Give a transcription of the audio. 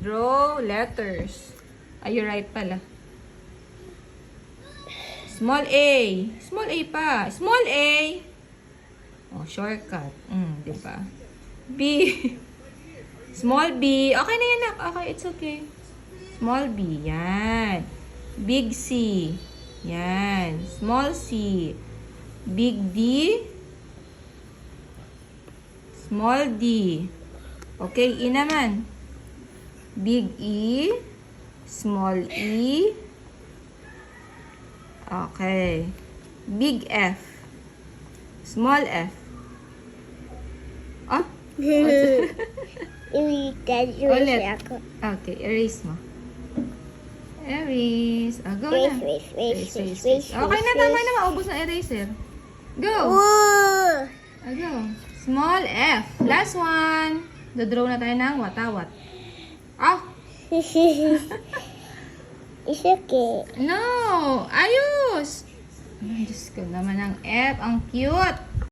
Draw letters. Are you right pala? Small A. Small A pa. Small A. Oh, shortcut. Di ba? B. Small B. Okay na yan, nak. Okay, it's okay. Small B. Yan. Big C. Yan. Small C. Big D. Small D. Okay, E naman. Big E. Small E. Okay. Big F. Small F. Oh? Ulit. Okay, erase mo. Erase. Oh, go na. Erase. Okay na, tama na. Maubos na eraser. Go. Oh, go. Small F. Last one. Dodraw na tayo ng watawat. Oh. It's okay. No. Ayos. Ay, Diyos ko naman ang F. Ang cute.